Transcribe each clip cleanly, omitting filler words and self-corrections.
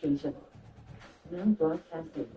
location. Now broadcasting.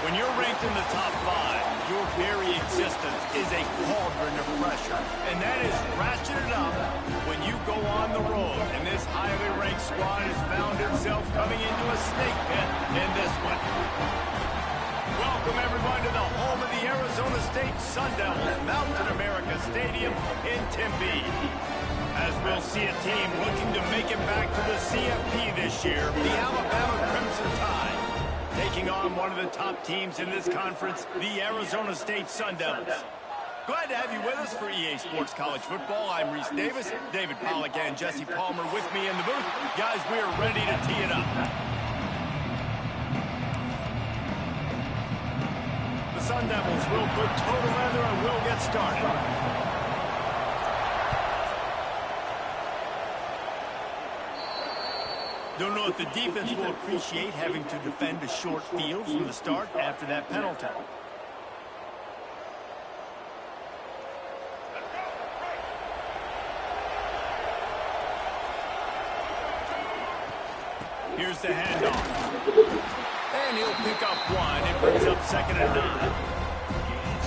When you're ranked in the top 5, your very existence is a cauldron of pressure. And that is ratcheted up when you go on the road. And this highly ranked squad has found itself coming into a snake pit in this one. Welcome, everyone, to the home of the Arizona State Sun Devils, Mountain America Stadium in Tempe. As we'll see a team looking to make it back to the CFP this year, the Alabama Crimson Tide, taking on one of the top teams in this conference, the Arizona State Sun Devils. Glad to have you with us for EA Sports College Football. I'm Reese Davis, David Pollack and Jesse Palmer with me in the booth. Guys, we are ready to tee it up. The Sun Devils will put total leather and we'll get started. Don't know if the defense will appreciate having to defend a short field from the start after that penalty. Here's the handoff. And he'll pick up one. It brings up 2nd and 9.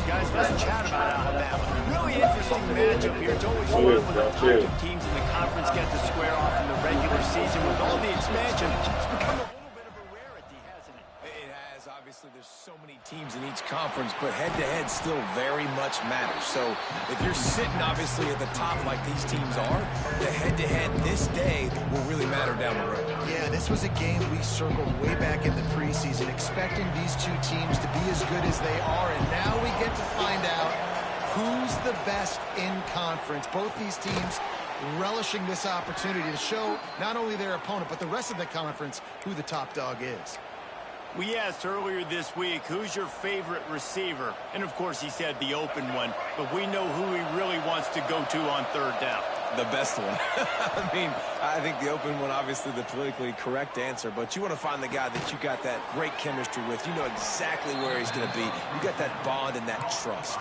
Guys, let's chat about Alabama. Really interesting matchup here. It's always fun when the top 2 teams in the conference get to square off in the regular season. With all the expansion, it's become a little bit of a rarity, hasn't it? It has. Obviously, there's so many teams in each conference, but head-to-head still very much matters. So if you're sitting, obviously, at the top like these teams are, the head-to-head this day will really matter down the road. Yeah, this was a game we circled way back in the preseason, expecting these 2 teams to be as good as they are, and now we get to find out who's the best in conference. Both these teams relishing this opportunity to show not only their opponent, but the rest of the conference who the top dog is. We asked earlier this week, who's your favorite receiver? And, of course, he said the open one, but we know who he really wants to go to on 3rd down. The best one. I mean, I think the open one, obviously the politically correct answer, but you want to find the guy that you got that great chemistry with. You know exactly where he's going to be. You got that bond and that trust.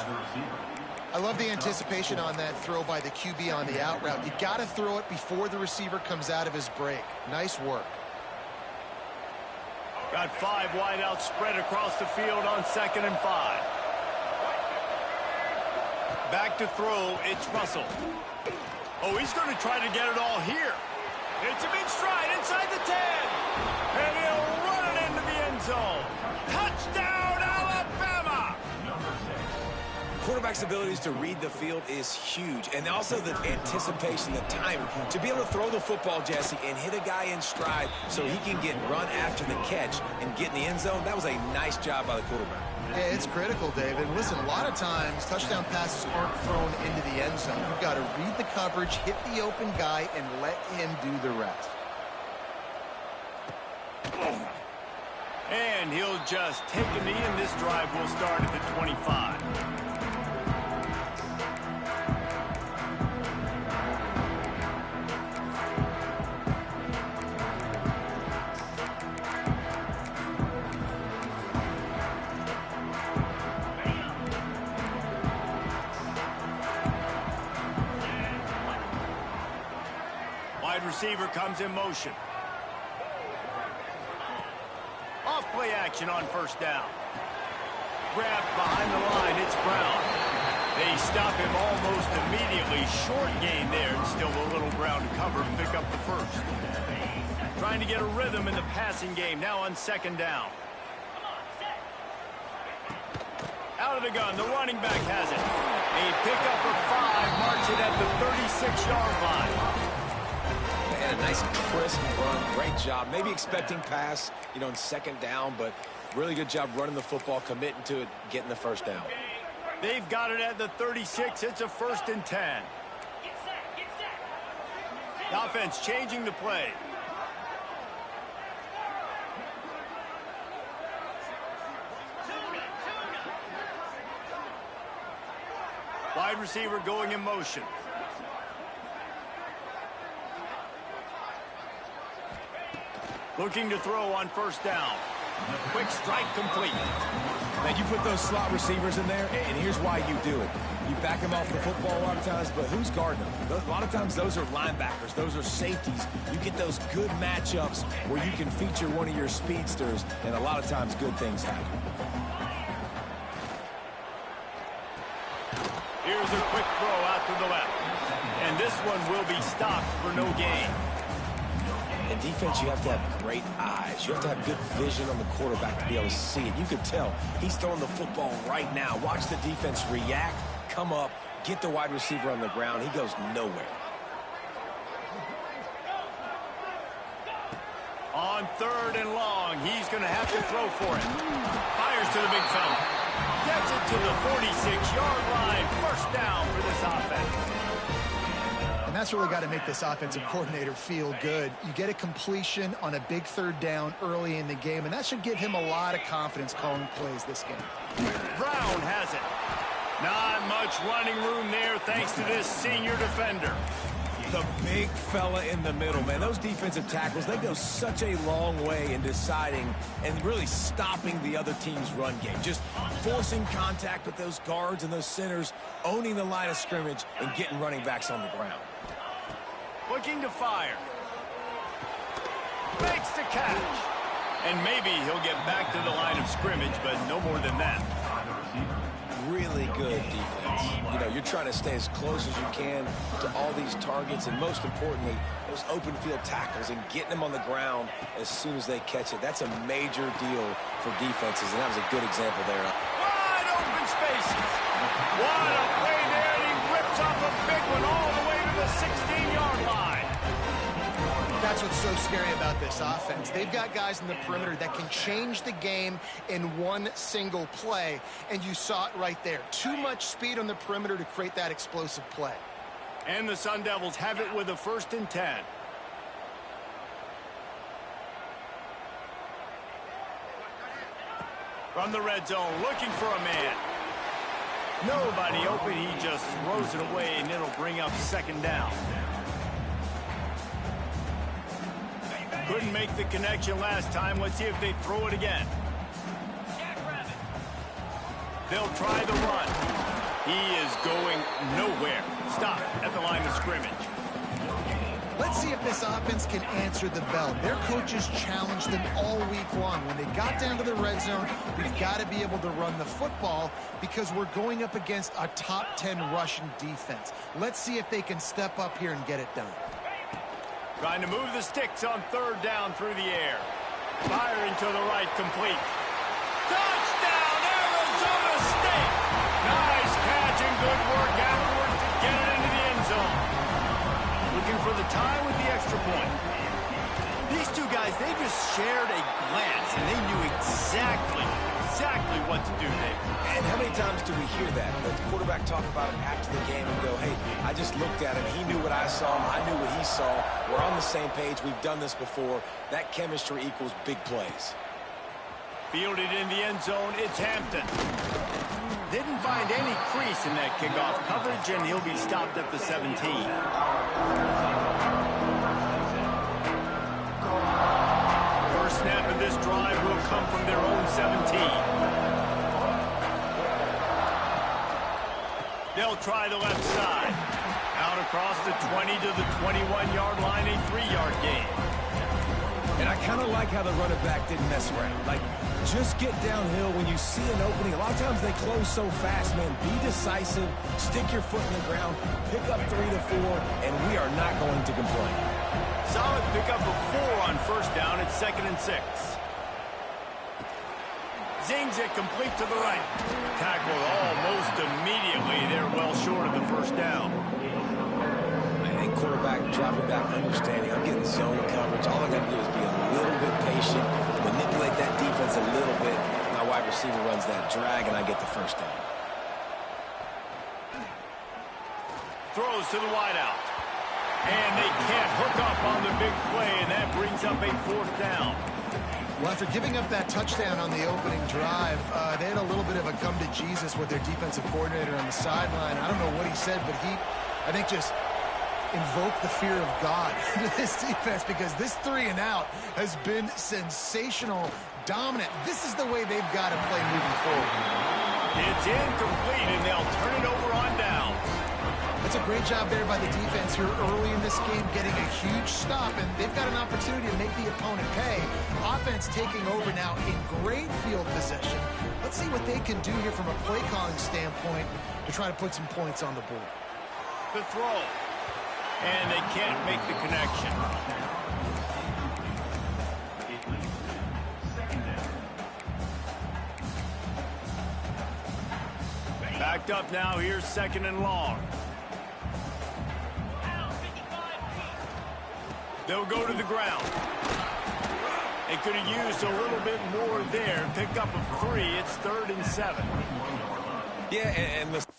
I love the anticipation on that throw by the QB on the out route. You got to throw it before the receiver comes out of his break. Nice work. Got 5 wide out spread across the field on 2nd and 5. Back to throw, it's Russell. Oh, he's going to try to get it all here. It's a big stride inside the 10. And he'll run it into the end zone. Touchdown, Alabama! Quarterback's abilities to read the field is huge, and also the anticipation, the timing. To be able to throw the football, Jesse, and hit a guy in stride so he can get run after the catch and get in the end zone, that was a nice job by the quarterback. Yeah, it's critical, David. Listen, a lot of times touchdown passes aren't thrown into the end zone. You've got to read the coverage, hit the open guy, and let him do the rest. And he'll just take a knee, and this drive will start at the 25. Wide receiver comes in motion. Off play action on 1st down. Grabbed behind the line, it's Brown. They stop him almost immediately. Short gain there, and still a little ground to cover to pick up the 1st. Trying to get a rhythm in the passing game, now on 2nd down. Out of the gun, the running back has it. A pickup of 5, marks it at the 36-yard line. And a nice crisp run, great job. Maybe expecting pass, you know, in 2nd down, but really good job running the football, committing to it, getting the 1st down. They've got it at the 36. It's a 1st and 10. The offense changing the play. Wide receiver going in motion. Looking to throw on 1st down. Quick strike complete. Now, you put those slot receivers in there, and here's why you do it. You back them off the football a lot of times, but who's guarding them? A lot of times those are linebackers. Those are safeties. You get those good matchups where you can feature one of your speedsters, and a lot of times good things happen. throws a quick throw out to the left. And this one will be stopped for no gain. In defense, you have to have great eyes. You have to have good vision on the quarterback to be able to see it. You could tell he's throwing the football right now. Watch the defense react, come up, get the wide receiver on the ground. He goes nowhere. On 3rd and long, he's going to have to throw for it. Fires to the big fella. Gets it to the 46-yard line. First down for this offense. And that's really got to make this offensive coordinator feel good. You get a completion on a big 3rd down early in the game, and that should give him a lot of confidence calling plays this game. Brown has it. Not much running room there thanks to this senior defender. The big fella in the middle, man. Those defensive tackles, they go such a long way in deciding and really stopping the other team's run game. Just forcing contact with those guards and those centers, owning the line of scrimmage, and getting running backs on the ground. Looking to fire. Makes the catch. And maybe he'll get back to the line of scrimmage, but no more than that. Really good defense. You know, you're trying to stay as close as you can to all these targets, and most importantly, those open field tackles and getting them on the ground as soon as they catch it. That's a major deal for defenses, and that was a good example there. Wide open spaces. What a play there, and he rips off a big one all the way to the 16-yard line. That's what's so scary about this offense. They've got guys in the perimeter that can change the game in one single play, and you saw it right there. Too much speed on the perimeter to create that explosive play. And the Sun Devils have it with a 1st and 10. From the red zone, looking for a man. Nobody open, he just throws it away, and it'll bring up 2nd down. Couldn't make the connection last time. Let's see if they throw it again. They'll try the run. He is going nowhere. Stop at the line of scrimmage. Let's see if this offense can answer the bell. Their coaches challenged them all week long. When they got down to the red zone, we've got to be able to run the football because we're going up against a top 10 rushing defense. Let's see if they can step up here and get it done. Trying to move the sticks on 3rd down through the air. Firing to the right, complete. Touchdown, Arizona State! Nice catch and good work afterwards to get it into the end zone. Looking for the tie with the extra point. These two guys, they just shared a glance, and they knew exactly what to do, Dave. And how many times do we hear that? The quarterback talk about it after the game and go, hey, I just looked at him. He knew what I saw. I knew what he saw. We're on the same page. We've done this before. That chemistry equals big plays. Fielded in the end zone, it's Hampton. Didn't find any crease in that kickoff coverage, and he'll be stopped at the 17. First snap of this drive will come from their own 17. They'll try the left side. Out across the 20 to the 21-yard line, a 3-yard gain. And I kind of like how the running back didn't mess around. Like, just get downhill when you see an opening. A lot of times they close so fast, man. Be decisive, stick your foot in the ground, pick up 3 to 4, and we are not going to complain. Solid pickup of 4 on 1st down. It's 2nd and 6. Zings it complete to the right. Tackled almost immediately. They're well short of the 1st down. I think quarterback dropping back, understanding I'm getting zone coverage. All I got to do is be a little bit patient, manipulate that defense a little bit. My wide receiver runs that drag, and I get the 1st down. Throws to the wideout. And they can't hook up on the big play, and that brings up a 4th down. Well, after giving up that touchdown on the opening drive, they had a little bit of a come to Jesus with their defensive coordinator on the sideline. I don't know what he said, but he, I think, just invoked the fear of God into this defense because this 3 and out has been sensational, dominant. This is the way they've got to play moving forward. It's incomplete, and they'll turn it over on downs. That's a great job there by the defense here early in this game, getting a huge stop, and they've got an opportunity to make the opponent pay. Offense taking over now in great field position. Let's see what they can do here from a play calling standpoint to try to put some points on the board. The throw. And they can't make the connection. Backed up now. Here's 2nd and long. They'll go to the ground. They could have used a little bit more there. Pick up a 3. It's 3rd and 7. Yeah, and listen.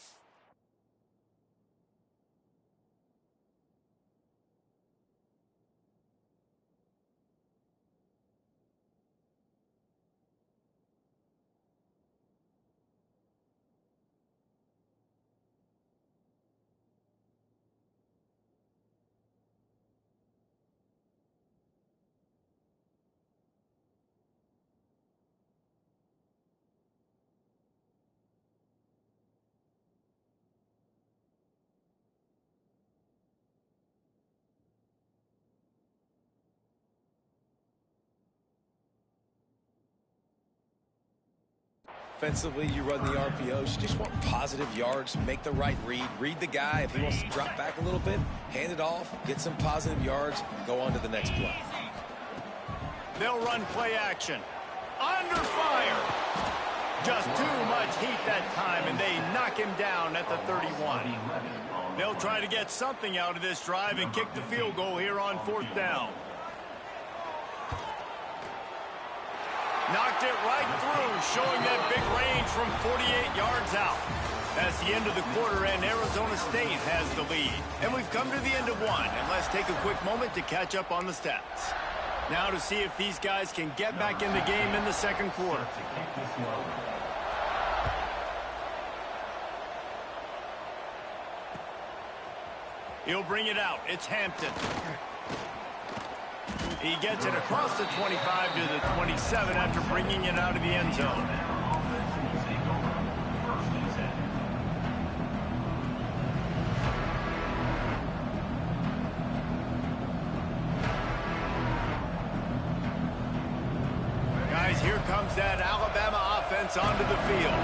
Offensively, you run the RPOs. You just want positive yards, make the right read. Read the guy. If he wants to drop back a little bit, hand it off, get some positive yards, go on to the next play. They'll run play action. Under fire. Just too much heat that time, and they knock him down at the 31. They'll try to get something out of this drive and kick the field goal here on 4th down. Knocked it right through, showing that big range from 48 yards out. That's the end of the quarter, and Arizona State has the lead. And we've come to the end of one, and let's take a quick moment to catch up on the stats. Now to see if these guys can get back in the game in the 2nd quarter. He'll bring it out. It's Hampton. He gets it across the 25 to the 27 after bringing it out of the end zone. Guys, here comes that Alabama offense onto the field.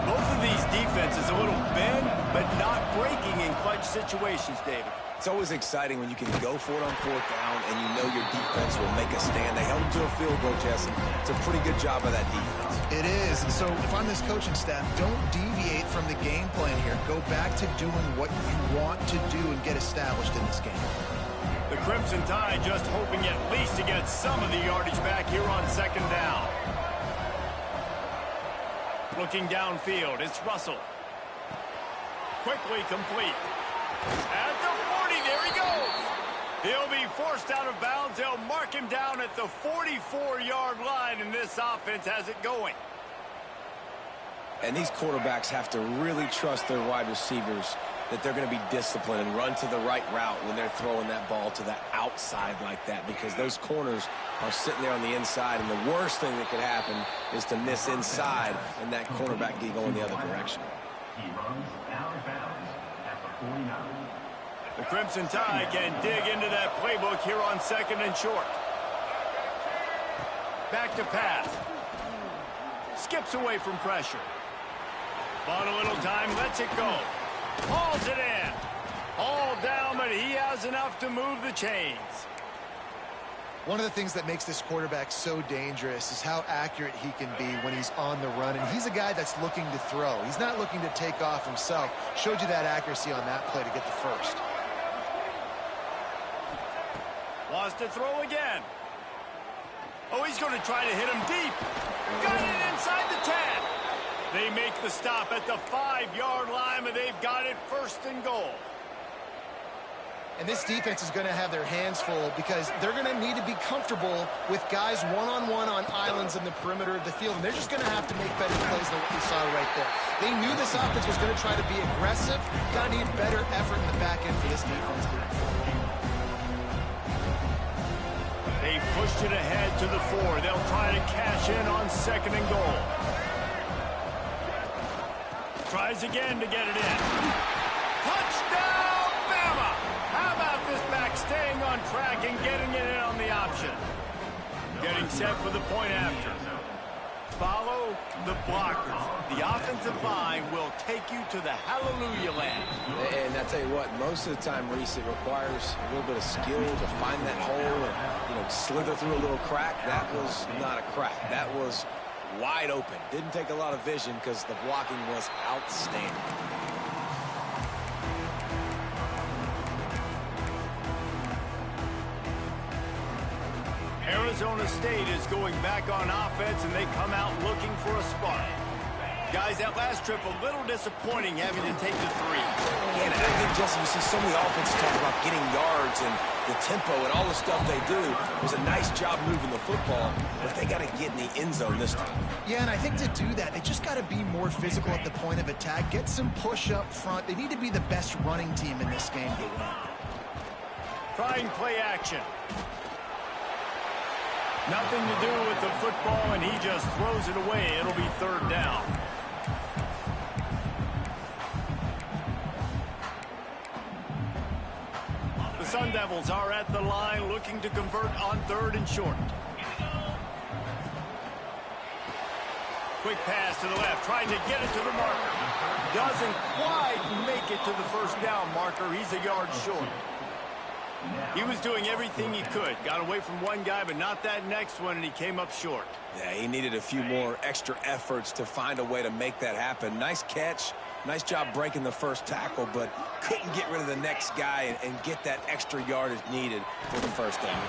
Both of these defenses a little bend, but not breaking in clutch situations, David. It's always exciting when you can go for it on 4th down and you know your defense will make a stand. They held them to a field goal, Jesse. It's a pretty good job by that defense. It is. And so if I'm this coaching staff, don't deviate from the game plan here. Go back to doing what you want to do and get established in this game. The Crimson Tide just hoping at least to get some of the yardage back here on 2nd down. Looking downfield, it's Russell. Quickly complete. At the 40, there he goes. He'll be forced out of bounds. They'll mark him down at the 44-yard line, and this offense has it going. And these quarterbacks have to really trust their wide receivers that they're going to be disciplined and run to the right route when they're throwing that ball to the outside like that, because those corners are sitting there on the inside, and the worst thing that could happen is to miss inside and that cornerback get going the other direction. He runs out of bounds at the 49. The Crimson Tide can dig into that playbook here on 2nd and short. Back to pass. Skips away from pressure. Bought a little time, lets it go. Hauls it in. All down, but he has enough to move the chains. One of the things that makes this quarterback so dangerous is how accurate he can be when he's on the run. And he's a guy that's looking to throw. He's not looking to take off himself. Showed you that accuracy on that play to get the first. Wants to throw again. Oh, he's going to try to hit him deep. Got it inside the 10. They make the stop at the 5-yard line, but they've got it 1st and goal. And this defense is going to have their hands full because they're going to need to be comfortable with guys one-on-one on islands in the perimeter of the field. And they're just going to have to make better plays than what we saw right there. They knew this offense was going to try to be aggressive. Got to need better effort in the back end for this defense. They pushed it ahead to the 4. They'll try to cash in on 2nd and goal. Tries again to get it in. Touchdown, Bama! How about this back staying on track and getting it in on the option? Getting set for the point after. Follow the blockers. The offensive line will take you to the hallelujah land. And I tell you what, most of the time, Reese, it requires a little bit of skill to find that hole and, slither through a little crack. That was not a crack. That was wide open. Didn't take a lot of vision because the blocking was outstanding. Arizona State is going back on offense, and they come out looking for a spark. Guys, that last trip a little disappointing having to take the three. Yeah, and I think, Jesse, you see so many offenses talk about getting yards and the tempo and all the stuff they do. It was a nice job moving the football, but they got to get in the end zone this time. Yeah, and I think to do that, they just got to be more physical at the point of attack, get some push up front. They need to be the best running team in this game to win. Trying play action. Nothing to do with the football, and he just throws it away. It'll be third down. The Sun Devils are at the line looking to convert on third and short. Quick pass to the left, trying to get it to the marker. Doesn't quite make it to the first down marker. He's a yard short. He was doing everything he could. Got away from one guy, but not that next one, and he came up short. Yeah, he needed a few more extra efforts to find a way to make that happen. Nice catch. Nice job breaking the first tackle, but couldn't get rid of the next guy and get that extra yardage needed for the first down.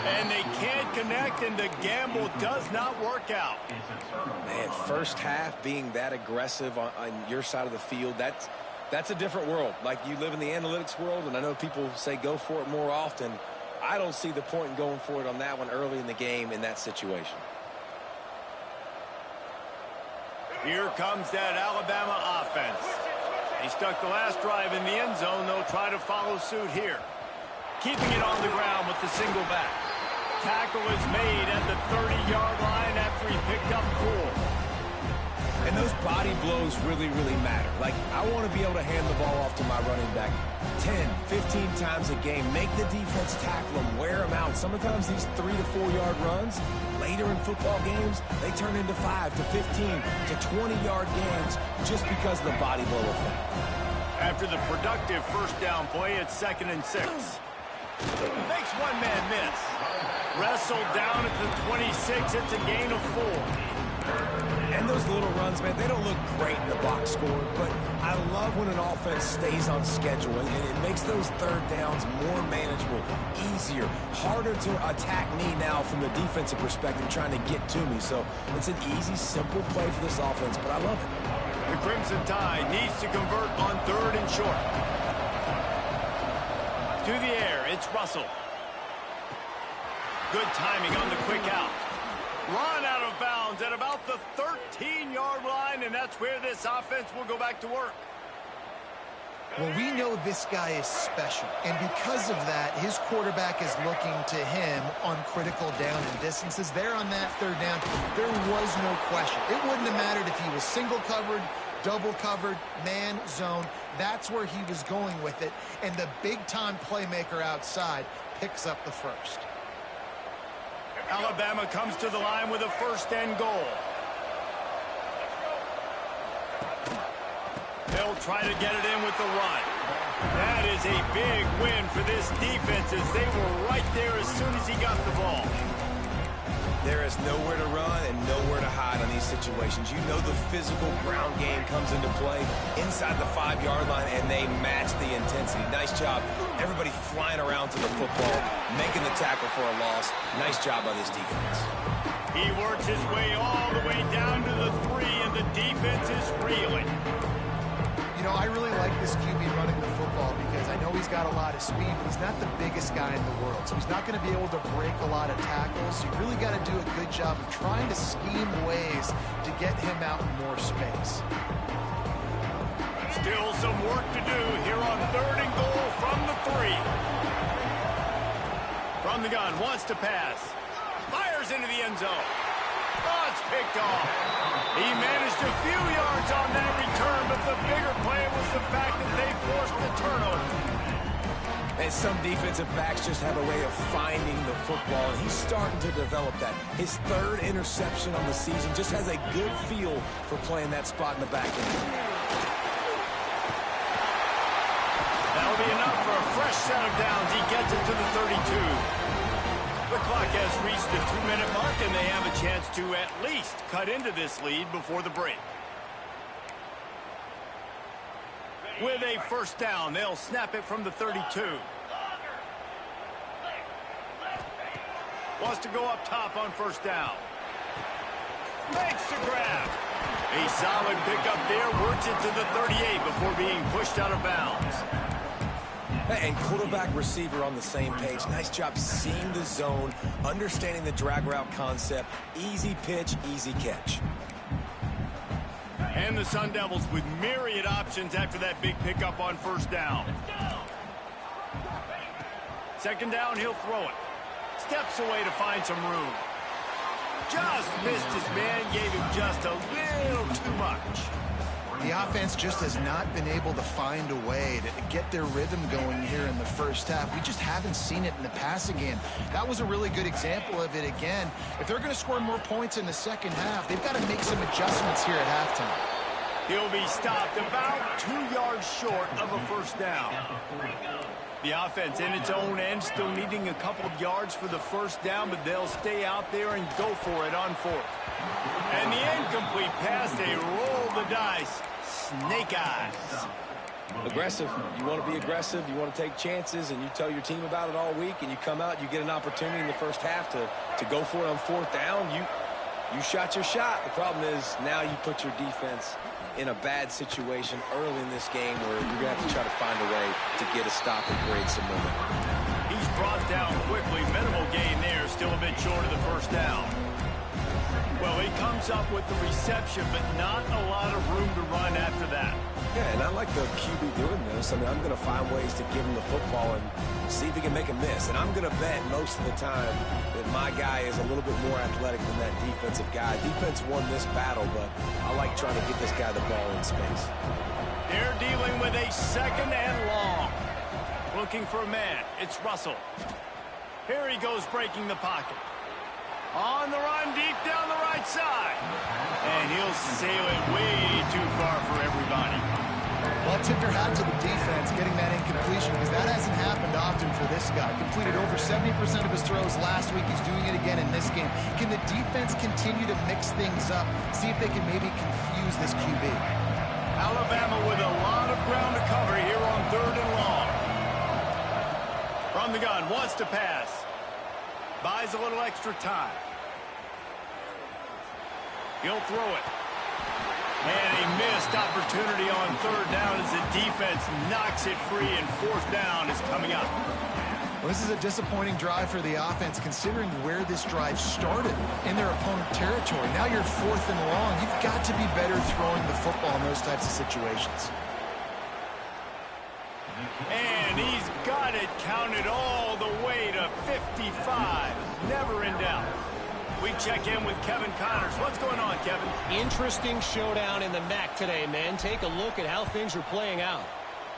And they can't connect, and the gamble does not work out. Man, first half being that aggressive on your side of the field, that's a different world. Like, you live in the analytics world, and I know people say go for it more often. I don't see the point in going for it on that one early in the game in that situation. Here comes that Alabama offense. They stuck the last drive in the end zone. They'll try to follow suit here. Keeping it on the ground with the single back. Tackle is made at the 30-yard line after he picked up 4. And those body blows really, really matter. Like, I want to be able to hand the ball off to my running back 10, 15 times a game. Make the defense tackle them, wear them out. Sometimes these 3 to 4 yard runs, later in football games, they turn into 5 to 15 to 20-yard games just because of the body blow effect. After the productive first down play, it's 2nd and 6. Makes one man miss. Wrestled down at the 26. It's a gain of 4. And those little runs, man, they don't look great in the box score, but I love when an offense stays on schedule, and it makes those third downs more manageable, easier, harder to attack me now from the defensive perspective trying to get to me. So it's an easy, simple play for this offense, but I love it. The Crimson Tide needs to convert on third and short. To the air, it's Russell. Good timing on the quick out. Run out of bounds at about the 13-yard line, and that's where this offense will go back to work. Well, we know this guy is special, and because of that, his quarterback is looking to him on critical down and distances. There on that third down, there was no question. It wouldn't have mattered if he was single covered, double covered, man, zone. That's where he was going with it, and the big-time playmaker outside picks up the first. Alabama comes to the line with a 1st and goal. They'll try to get it in with the run. That is a big win for this defense as they were right there as soon as he got the ball. There is nowhere to run and nowhere to hide on these situations. You know the physical ground game comes into play inside the 5-yard line, and they match the intensity. Nice job. Everybody flying around to the football, making the tackle for a loss. Nice job by this defense. He works his way all the way down to the 3, and the defense is reeling. You know, I really like this QB running the football because I know he's got a lot of speed, but he's not the biggest guy in the world. So he's not going to be able to break a lot of tackles. So you really got to do a good job of trying to scheme ways to get him out in more space. Still some work to do here on 3rd and goal from the 3. From the gun, wants to pass. Fires into the end zone. Oh, it's picked off. He managed a few yards on that return, but the bigger play was the fact that they forced the turnover. And some defensive backs just have a way of finding the football, and he's starting to develop that. His third interception on the season just has a good feel for playing that spot in the back end. That'll be enough for a fresh set of downs. He gets it to the 32. The clock has reached the 2-minute mark, and they have a chance to at least cut into this lead before the break. With a first down, they'll snap it from the 32. Wants to go up top on first down. Makes the grab. A solid pickup there, works it to the 38 before being pushed out of bounds. And quarterback receiver on the same page. Nice job seeing the zone, understanding the drag route concept. Easy pitch, easy catch. And the Sun Devils with myriad options after that big pickup on first down. Second down, he'll throw it. Steps away to find some room. Just missed his man, gave him just a little too much. The offense just has not been able to find a way to get their rhythm going here in the first half. We just haven't seen it in the passing game. That was a really good example of it again. If they're going to score more points in the second half, they've got to make some adjustments here at halftime. He'll be stopped about 2 yards short of a first down. The offense in its own end still needing a couple of yards for the first down, but they'll stay out there and go for it on fourth. And the incomplete pass, they roll the dice. Snake eyes. Aggressive. You want to be aggressive. You want to take chances, and you tell your team about it all week, and you come out, you get an opportunity in the first half to go for it on fourth down. You shot your shot. The problem is now you put your defense in a bad situation early in this game where you're going to have to try to find a way to get a stop and create some momentum. He's brought down quickly. Minimal gain there. Still a bit short of the first down. Well, he comes up with the reception, but not a lot of room to run after that. Yeah, and I like the QB doing this. I mean, I'm going to find ways to give him the football and see if he can make a miss. And I'm going to bet most of the time that my guy is a little bit more athletic than that defensive guy. Defense won this battle, but I like trying to get this guy the ball in space. They're dealing with a second and long. Looking for a man. It's Russell. Here he goes breaking the pocket. On the run, deep down the right side. And he'll sail it way too far for everybody. Well, tip your hat to the defense getting that incompletion, because that hasn't happened often for this guy. Completed over 70% of his throws last week. He's doing it again in this game. Can the defense continue to mix things up? See if they can maybe confuse this QB. Alabama with a lot of ground to cover here on third and long. From the gun, wants to pass. Buys a little extra time. He'll throw it. And a missed opportunity on third down as the defense knocks it free, and fourth down is coming up. Well, this is a disappointing drive for the offense, considering where this drive started in their opponent territory. Now you're fourth and long. You've got to be better throwing the football in those types of situations. And he's got it counted all the way to 55. Never in doubt. We check in with Kevin Connors. What's going on, Kevin? Interesting showdown in the MAC today, man. Take a look at how things are playing out.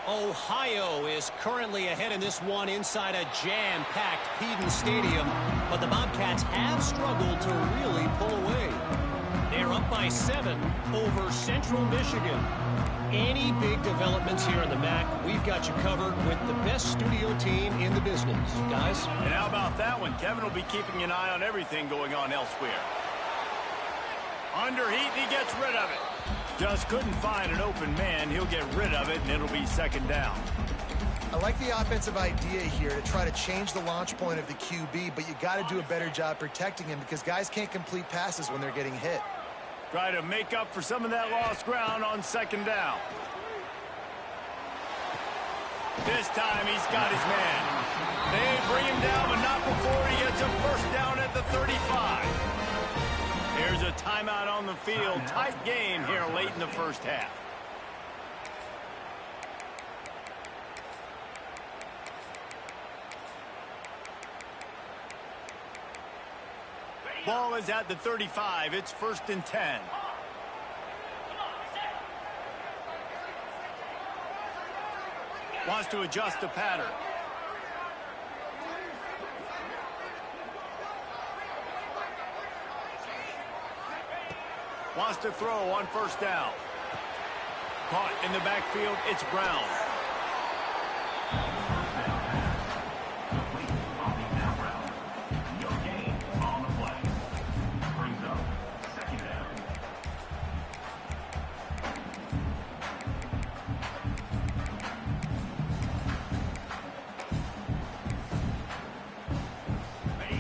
Ohio is currently ahead in this one inside a jam-packed Peden Stadium, but the Bobcats have struggled to really pull away. They're up by 7 over Central Michigan. Any big developments here in the MAC, we've got you covered with the best studio team in the business, guys. And how about that one? Kevin will be keeping an eye on everything going on elsewhere. Under heat, he gets rid of it. Just couldn't find an open man. He'll get rid of it, and it'll be second down. I like the offensive idea here to try to change the launch point of the QB, but you got to do a better job protecting him because guys can't complete passes when they're getting hit. Try to make up for some of that lost ground on second down. This time he's got his man. They bring him down, but not before he gets a first down at the 35. There's a timeout on the field. Tight game here late in the first half. Ball is at the 35. It's 1st and 10. Wants to adjust the pattern. Wants to throw on 1st down. Caught in the backfield. It's Brown.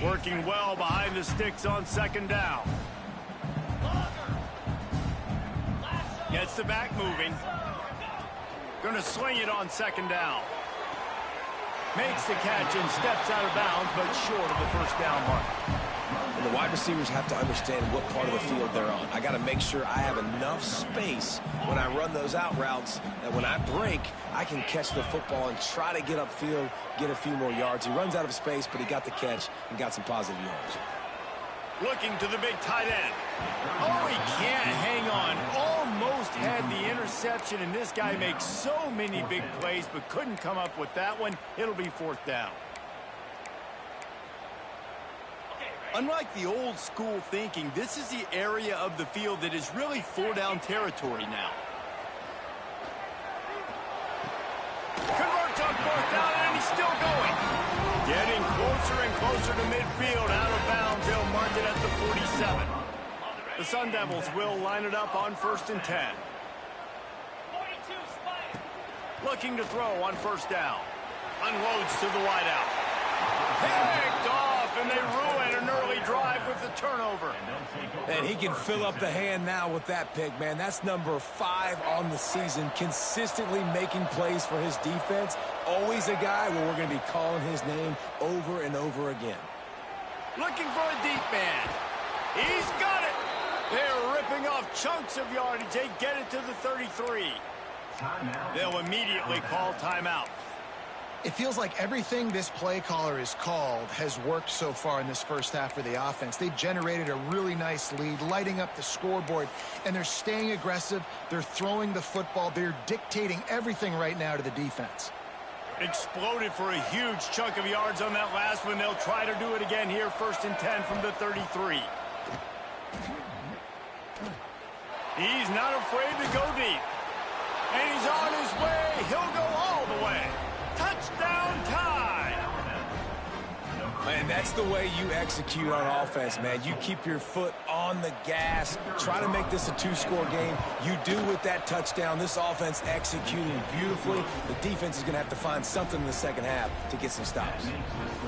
Working well behind the sticks on 2nd down. Gets the back moving. Going to swing it on 2nd down. Makes the catch and steps out of bounds, but short of the 1st down mark. And the wide receivers have to understand what part of the field they're on. I got to make sure I have enough space when I run those out routes that when I break, I can catch the football and try to get upfield, get a few more yards. He runs out of space, but he got the catch and got some positive yards. Looking to the big tight end. Oh, he can't hang on. Almost had the interception, and this guy makes so many big plays, but couldn't come up with that one. It'll be 4th down. Unlike the old school thinking, this is the area of the field that is really 4-down territory now. Converts on 4th down, and he's still going. Getting closer and closer to midfield, out of bounds. They'll mark it at the 47. The Sun Devils will line it up on 1st and 10. Looking to throw on 1st down. Unloads to the wideout. Picked off, and they ruin an early drive with the turnover. And he can fill up the hand now with that pick, man. That's number 5 on the season, consistently making plays for his defense. Always a guy where we're going to be calling his name over and over again. Looking for a deep man. He's got it. They're ripping off chunks of yardage. They get it to the 33. They'll immediately call timeout. It feels like everything this play caller has called has worked so far in this first half for the offense. They've generated a really nice lead, lighting up the scoreboard, and they're staying aggressive. They're throwing the football. They're dictating everything right now to the defense. Exploded for a huge chunk of yards on that last one. They'll try to do it again here, 1st and 10 from the 33. He's not afraid to go deep. And he's on his way. He'll go all the way. Touchdown time. Man, that's the way you execute on offense, man. You keep your foot on the gas. Try to make this a 2-score game. You do with that touchdown. This offense executing beautifully. The defense is going to have to find something in the 2nd half to get some stops.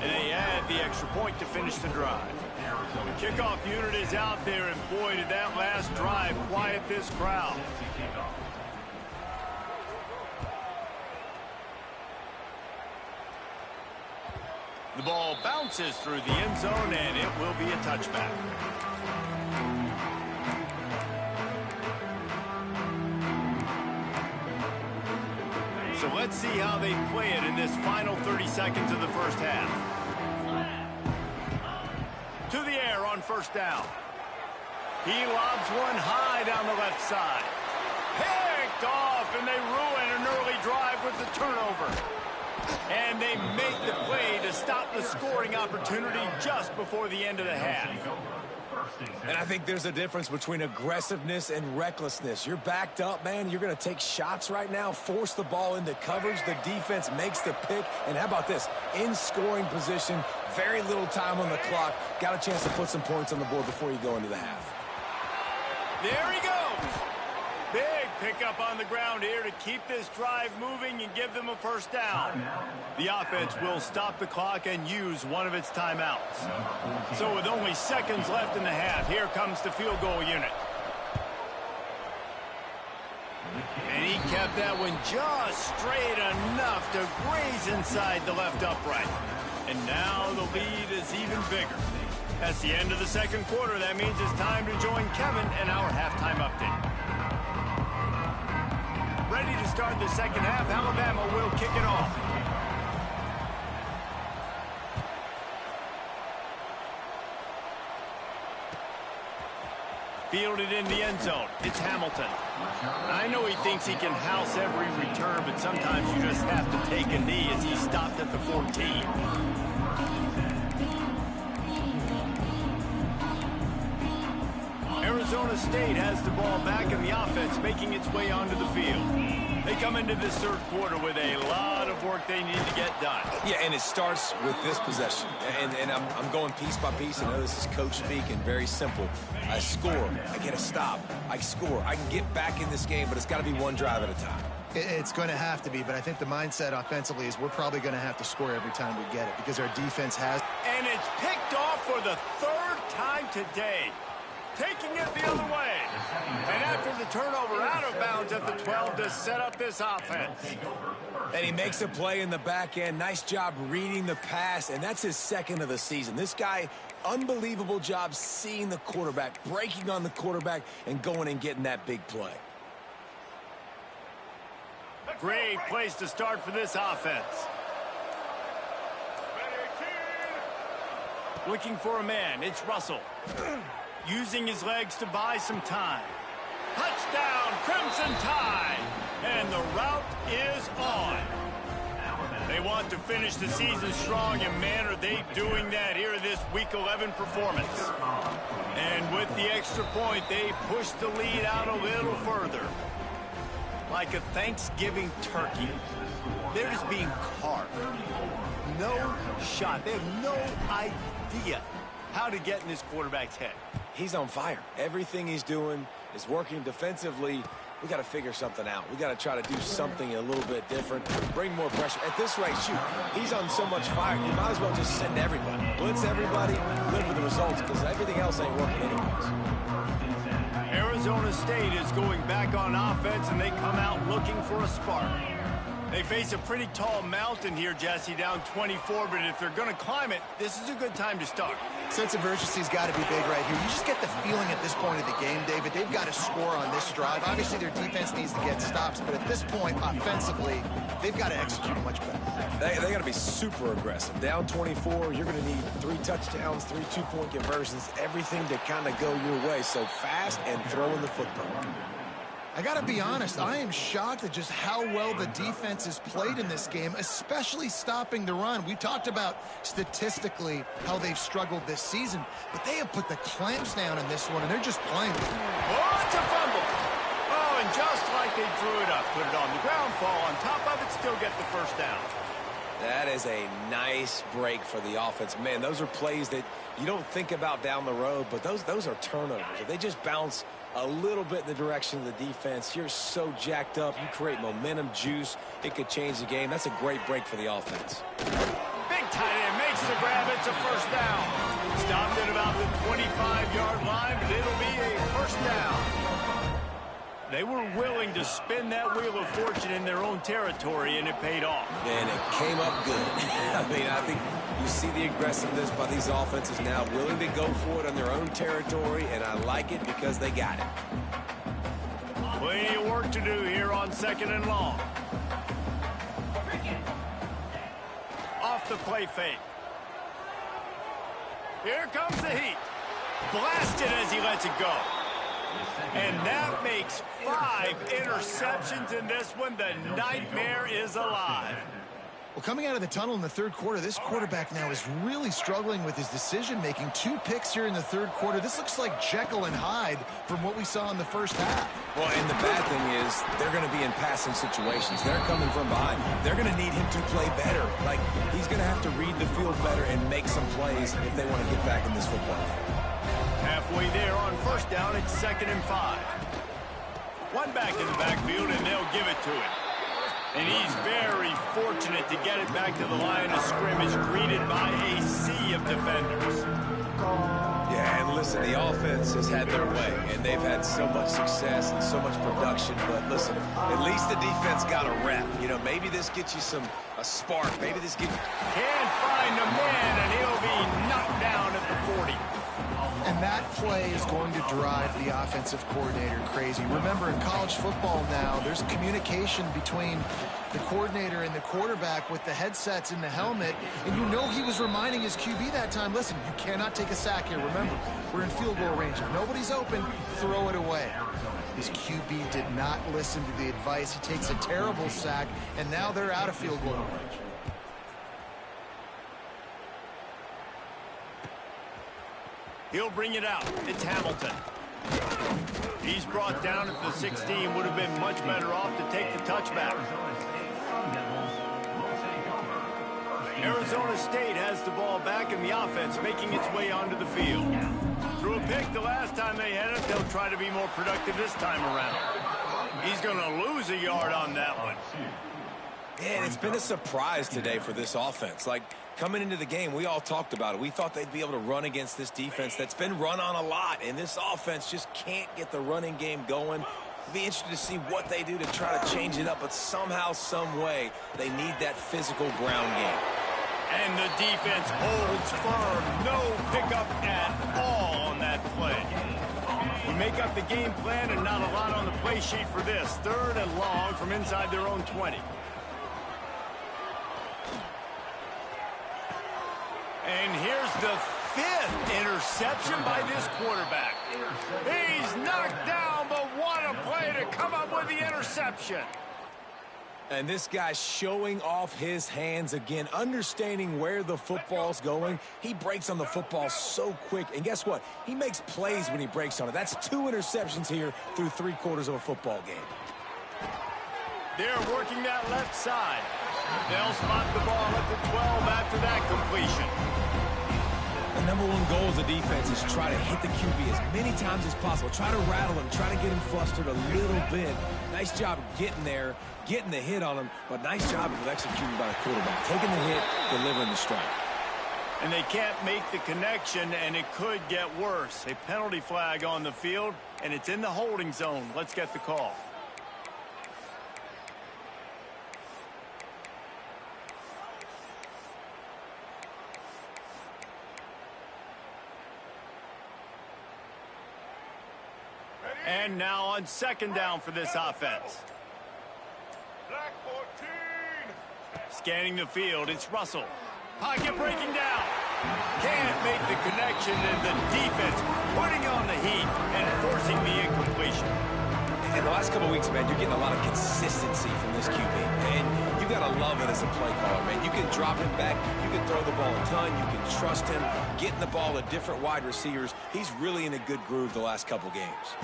And they add the extra point to finish the drive. The kickoff unit is out there, and boy, did that last drive quiet this crowd. The ball bounces through the end zone, and it will be a touchback. So let's see how they play it in this final 30 seconds of the first half. To the air on 1st down. He lobs one high down the left side. Picked off, and they ruin an early drive with the turnover. And they make the play to stop the scoring opportunity just before the end of the half. And I think there's a difference between aggressiveness and recklessness. You're backed up, man. You're going to take shots right now, force the ball into coverage. The defense makes the pick. And how about this? In scoring position, very little time on the clock. Got a chance to put some points on the board before you go into the half. There he goes. Big pickup on the ground here to keep this drive moving and give them a 1st down. The offense will stop the clock and use one of its timeouts. So with only seconds left in the half, here comes the field goal unit. And he kept that one just straight enough to graze inside the left upright. And now the lead is even bigger. That's the end of the 2nd quarter. That means it's time to join Kevin and our halftime update. Ready to start the 2nd half. Alabama will kick it off. Fielded in the end zone. It's Hamilton. I know he thinks he can house every return, but sometimes you just have to take a knee as he stopped at the 14. Arizona State has the ball back in the offense, making its way onto the field. They come into this third quarter with a lot of work they need to get done. Yeah, and it starts with this possession. And I'm going piece by piece. I know this is coach speak and very simple. I score. I get a stop. I score. I can get back in this game, but it's got to be one drive at a time. It's going to have to be, but I think the mindset offensively is we're probably going to have to score every time we get it because our defense has. And it's picked off for the third time today. Taking it the other way. And after the turnover, out of bounds at the 12 to set up this offense. And he makes a play in the back end. Nice job reading the pass, and that's his second of the season. This guy, unbelievable job seeing the quarterback, breaking on the quarterback, and going and getting that big play. Great place to start for this offense. Looking for a man, it's Russell. Using his legs to buy some time. Touchdown, Crimson Tide! And the route is on. They want to finish the season strong, and man, are they doing that here in this Week 11 performance. And with the extra point, they push the lead out a little further. Like a Thanksgiving turkey, they're just being carved. No shot. They have no idea how to get in this quarterback's head. He's on fire. Everything he's doing is working defensively. We got to figure something out. We got to try to do something a little bit different. Bring more pressure. At this rate, shoot, he's on so much fire. You might as well just send everybody. Blitz everybody, live with the results, because everything else ain't working anyways. Arizona State is going back on offense, and they come out looking for a spark. They face a pretty tall mountain here, Jesse, down 24, but if they're going to climb it, this is a good time to start. Sense of urgency's got to be big right here. You just get the feeling at this point of the game, David, they've got to score on this drive. Obviously, their defense needs to get stops, but at this point, offensively, they've got to execute much better. They got to be super aggressive. Down 24, you're going to need 3 touchdowns, 3 two-point conversions, everything to kind of go your way. So fast and throwing the football. I got to be honest, I am shocked at just how well the defense has played in this game, especially stopping the run. We talked about statistically how they've struggled this season, but they have put the clamps down in this one, and they're just playing. Oh, it's a fumble. Oh, and just like they drew it up, put it on the ground, fall on top of it, still get the first down. That is a nice break for the offense. Man, those are plays that you don't think about down the road, but those are turnovers. If they just bounce a little bit in the direction of the defense, you're so jacked up. You create momentum, juice. It could change the game. That's a great break for the offense. Big tight end makes the grab. It's a first down. Stopped at about the 25-yard line, but it'll be a first down. They were willing to spin that wheel of fortune in their own territory, and it paid off. And it came up good. I mean, I think you see the aggressiveness by these offenses now, willing to go for it on their own territory, and I like it because they got it. Plenty of work to do here on 2nd and long. Off the play fake. Here comes the heat. Blasted as he lets it go. And that makes 5 interceptions in this one. The nightmare is alive. Well, coming out of the tunnel in the third quarter, this quarterback now is really struggling with his decision-making. 2 picks here in the third quarter. This looks like Jekyll and Hyde from what we saw in the first half. Well, and the bad thing is they're going to be in passing situations. They're coming from behind. They're going to need him to play better. Like, he's going to have to read the field better and make some plays if they want to get back in this football game. Halfway there on first down, it's 2nd and 5. One back in the backfield, and they'll give it to him. And he's very fortunate to get it back to the line of scrimmage, greeted by a sea of defenders. Yeah, and listen, the offense has had their way, and they've had so much success and so much production. But listen, at least the defense got a rep. You know, maybe this gets you a spark. Maybe this gets you... Can't find a man, and he'll be knocked down at the 40. And That play is going to drive the offensive coordinator crazy. Remember, in college football now, there's communication between the coordinator and the quarterback with the headsets in the helmet, and you know he was reminding his QB that time, listen, you cannot take a sack here. Remember, we're in field goal range. If nobody's open, throw it away. His QB did not listen to the advice. He takes a terrible sack, and now they're out of field goal range. He'll bring it out. It's Hamilton. He's brought down at the 16. Would have been much better off to take the touchback. Arizona State has the ball back in the offense, making its way onto the field. Threw a pick the last time they had it. They'll try to be more productive this time around. He's going to lose a yard on that one. And it's been a surprise today for this offense. Like, coming into the game, we all talked about it. We thought they'd be able to run against this defense that's been run on a lot, and this offense just can't get the running game going. It'll be interesting to see what they do to try to change it up, but somehow, some way, they need that physical ground game. And the defense holds firm. No pickup at all on that play. We make up the game plan and not a lot on the play sheet for this. 3rd and long from inside their own 20. And here's the 5th interception by this quarterback. He's knocked down, but what a play to come up with the interception. And this guy's showing off his hands again, understanding where the football's going. He breaks on the football so quick. And guess what? He makes plays when he breaks on it. That's 2 interceptions here through 3/4 of a football game. They're working that left side. They'll spot the ball at the 12 after that completion. The number one goal as a defense is try to hit the QB as many times as possible. Try to rattle him, try to get him flustered a little bit. Nice job getting there, getting the hit on him, but nice job of executing by the quarterback. Taking the hit, delivering the strike. And they can't make the connection, and it could get worse. A penalty flag on the field, and it's in the holding zone. Let's get the call. And now on 2nd down for this offense. Scanning the field, it's Russell. Pocket breaking down. Can't make the connection, and the defense putting on the heat and forcing the incompletion. In the last couple of weeks, man, you're getting a lot of consistency from this QB. And you got to love it as a play caller, man. You can drop him back. You can throw the ball a ton. You can trust him. Getting the ball to different wide receivers. He's really in a good groove the last couple games.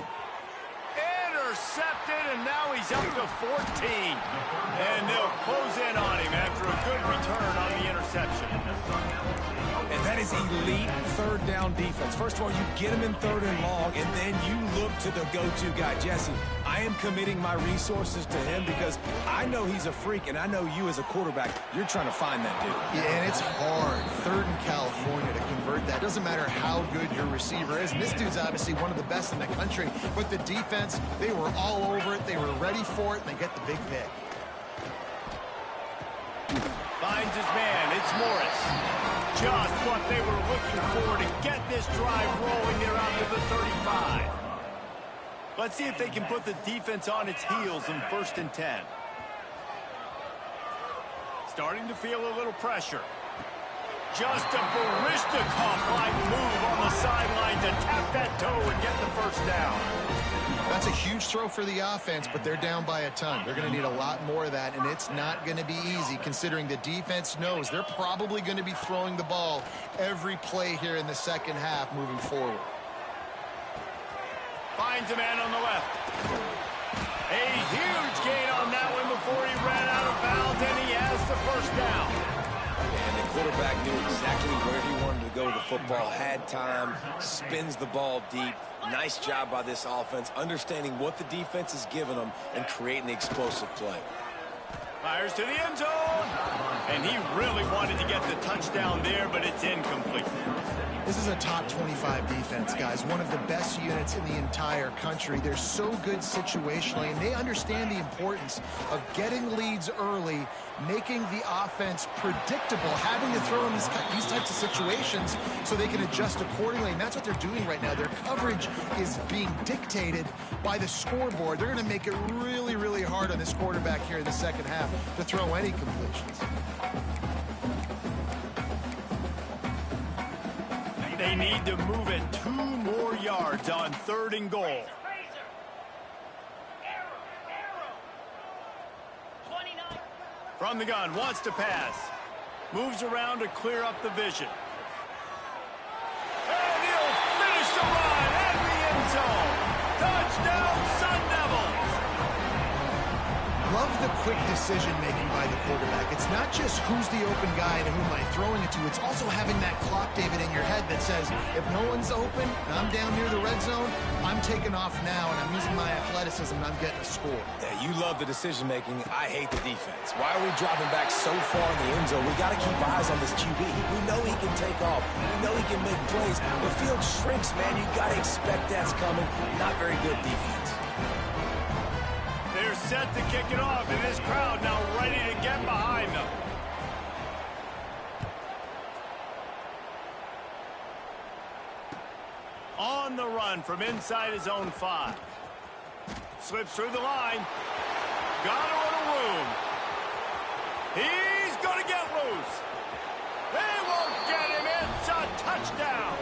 Intercepted, and now he's up to 14. And they'll close in on him after a good return on the interception. And that is elite 3rd down defense. First of all, you get him in 3rd and long, and then you look to the go-to guy, Jesse. I am committing my resources to him because I know he's a freak, and I know you as a quarterback, you're trying to find that dude. Yeah, and it's hard, 3rd in California, to convert that. Doesn't matter how good your receiver is. And this dude's obviously one of the best in the country. But the defense, they were all over it. They were ready for it, and they get the big pick. Finds his man. It's Morris. Just what they were looking for to get this drive rolling. They're out to the 35. Let's see if they can put the defense on its heels in 1st and 10. Starting to feel a little pressure. Just a Barishnikov-like move on the sideline to tap that toe and get the 1st down. That's a huge throw for the offense, but they're down by a ton. They're going to need a lot more of that, and it's not going to be easy considering the defense knows they're probably going to be throwing the ball every play here in the 2nd half moving forward. Finds a man on the left. A huge gain on that one before he ran out of bounds, and he has the 1st down. And the quarterback knew exactly where he wanted to go with the football, had time, spins the ball deep. Nice job by this offense, understanding what the defense is giving them and creating the explosive play. Fires to the end zone. And he really wanted to get the touchdown there, but it's incomplete. This is a top 25 defense, guys. One of the best units in the entire country. They're so good situationally, and they understand the importance of getting leads early, making the offense predictable, having to throw in these types of situations so they can adjust accordingly, and that's what they're doing right now. Their coverage is being dictated by the scoreboard. They're going to make it really, really hard on this quarterback here in the second half to throw any completions. They need to move it 2 more yards on 3rd and goal. From the gun, wants to pass. Moves around to clear up the vision. And he'll finish the run at the end zone. Touchdown, Sun Devils! Love the quick decision-making by the quarterback. It's not just who's the open guy and who am I throwing it to. It's also having that clock, David, in your head that says, if no one's open and I'm down near the red zone, I'm taking off now, and I'm using my athleticism, and I'm getting a score. Yeah, you love the decision-making. I hate the defense. Why are we dropping back so far in the end zone? We got to keep eyes on this QB. We know he can take off. We know he can make plays. The field shrinks, man. You got to expect that's coming. Not very good defense. They're set to kick it off, and this crowd now ready to get behind them. On the run from inside his own 5. Slips through the line. Got a little room. He's going to get loose. They won't get him. It's a touchdown.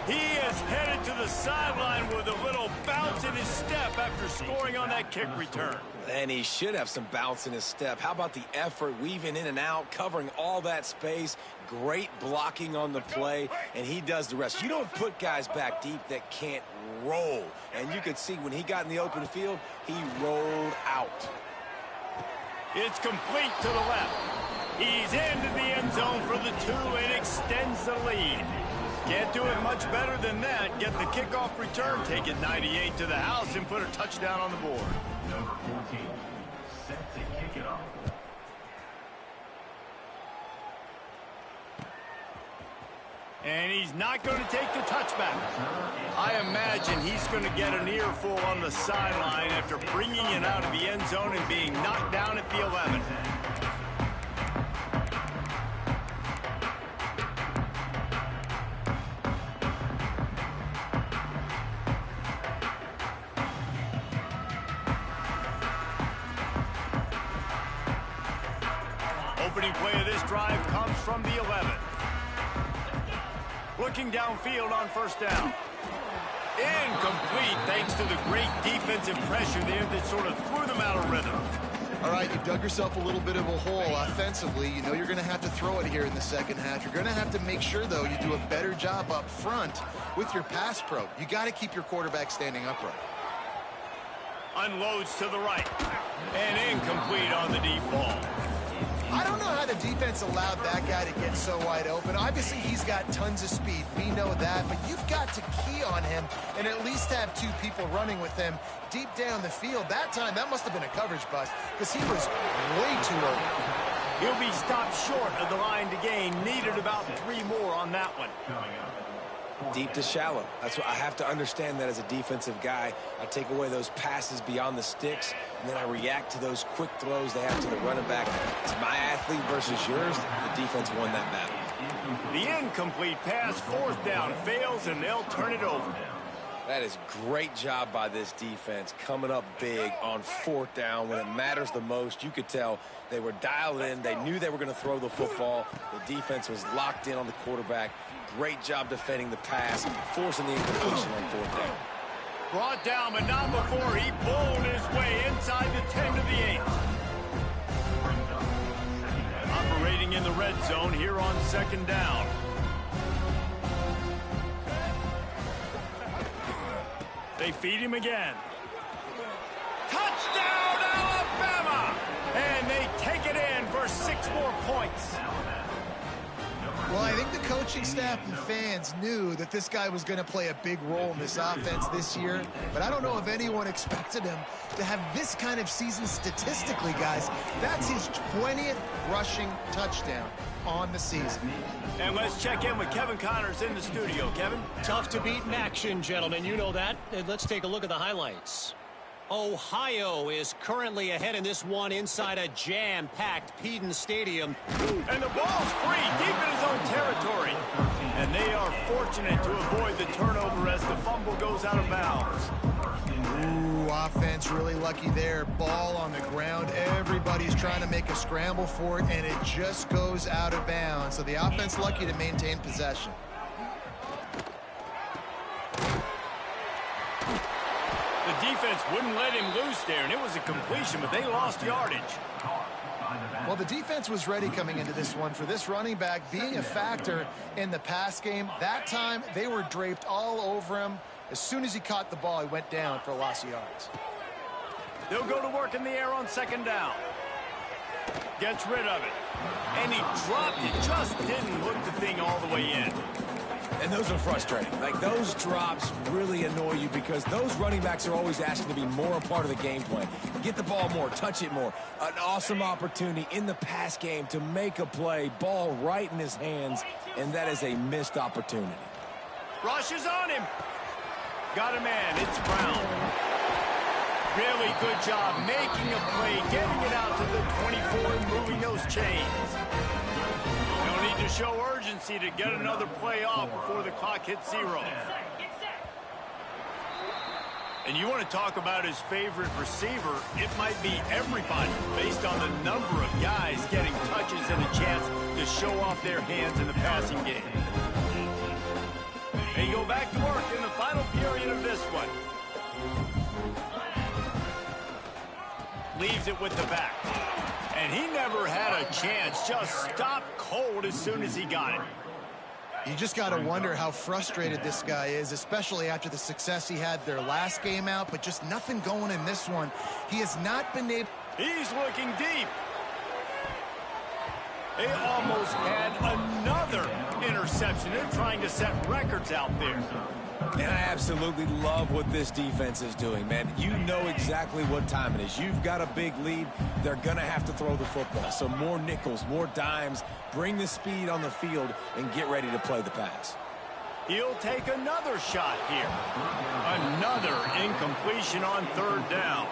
He is headed to the sideline with a little bounce in his step after scoring on that kick return. And he should have some bounce in his step. How about the effort, weaving in and out, covering all that space, great blocking on the play, and he does the rest. You don't put guys back deep that can't roll. And you could see when he got in the open field, he rolled out. It's complete to the left. He's into the end zone for the 2 and extends the lead. Can't do it much better than that. Get the kickoff return, take it 98 to the house, and put a touchdown on the board. Number 14, set to kick it off. And he's not going to take the touchback. I imagine he's going to get an earful on the sideline after bringing it out of the end zone and being knocked down at the 11. Opening play of this drive comes from the 11. Looking downfield on 1st down. Incomplete thanks to the great defensive pressure there that sort of threw them out of rhythm. All right, you've dug yourself a little bit of a hole offensively. You know you're going to have to throw it here in the second half. You're going to have to make sure, though, you do a better job up front with your pass pro. You got to keep your quarterback standing upright. Unloads to the right. And incomplete on the deep ball. I don't know how the defense allowed that guy to get so wide open. Obviously, he's got tons of speed. We know that, but you've got to key on him and at least have 2 people running with him deep down the field. That time, that must have been a coverage bust because he was way too early. He'll be stopped short of the line to gain. Needed about 3 more on that one. Deep to shallow. That's what I have to understand that as a defensive guy. I take away those passes beyond the sticks, and then I react to those quick throws they have to the running back. It's my athlete versus yours. The defense won that battle. The incomplete pass, 4th down, fails, and they'll turn it over. That is great job by this defense, coming up big on 4th down when it matters the most. You could tell they were dialed in. They knew they were going to throw the football. The defense was locked in on the quarterback. Great job defending the pass, forcing the incompletion on 4th down. Brought down, but not before he bowled his way inside the 10 to the 8. Operating in the red zone here on 2nd down. They feed him again. Touchdown, Alabama! And they take it in for 6 more points. Well, I think the coaching staff and fans knew that this guy was going to play a big role in this offense this year, but I don't know if anyone expected him to have this kind of season statistically, guys. That's his 20th rushing touchdown on the season. And let's check in with Kevin Connors in the studio. Kevin? Tough to beat in action, gentlemen. You know that. And let's take a look at the highlights. Ohio is currently ahead in this one inside a jam-packed Peden Stadium. And the ball's free, deep in his own territory. And they are fortunate to avoid the turnover as the fumble goes out of bounds. Ooh, offense really lucky there. Ball on the ground. Everybody's trying to make a scramble for it, and it just goes out of bounds. So the offense lucky to maintain possession. The defense wouldn't let him loose there, and it was a completion, but they lost yardage. Well, the defense was ready coming into this one for this running back being a factor in the pass game. That time, they were draped all over him. As soon as he caught the ball, he went down for a loss of yards. They'll go to work in the air on second down. Gets rid of it. And he dropped it. Just didn't hook the thing all the way in. And those are frustrating. Like, those drops really annoy you because those running backs are always asking to be more a part of the game plan. Get the ball more, touch it more. An awesome opportunity in the pass game to make a play, ball right in his hands, and that is a missed opportunity. Rush is on him. Got a man. It's Brown. Really good job making a play, getting it out to the 24 and moving those chains. No need to show urgency to get another play off before the clock hits 0. And you want to talk about his favorite receiver, it might be everybody based on the number of guys getting touches and a chance to show off their hands in the passing game. They go back to work in the final period of this one. Leaves it with the back. And he never had a chance. Just stopped cold as soon as he got it. You just got to wonder how frustrated this guy is, especially after the success he had their last game out, but just nothing going in this one. He has not been able... He's looking deep. They almost had another interception. They're trying to set records out there. And I absolutely love what this defense is doing, man. You know exactly what time it is. You've got a big lead. They're going to have to throw the football. So more nickels, more dimes, bring the speed on the field, and get ready to play the pass. He'll take another shot here. Another incompletion on third down.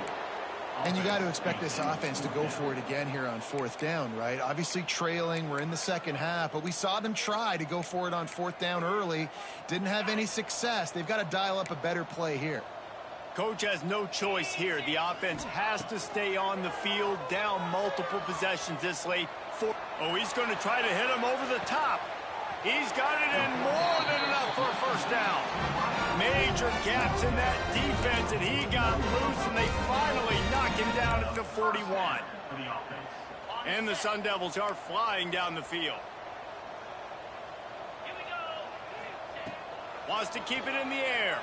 And you got to expect this offense to go for it again here on fourth down, right? Obviously trailing, we're in the second half, but we saw them try to go for it on fourth down early. Didn't have any success. They've got to dial up a better play here. Coach has no choice here. The offense has to stay on the field, down multiple possessions this late. Oh, he's going to try to hit him over the top. He's got it in more than enough for a first down. Major gaps in that defense, and he got loose, and they finally knock him down at the 41. And the Sun Devils are flying down the field. Wants to keep it in the air.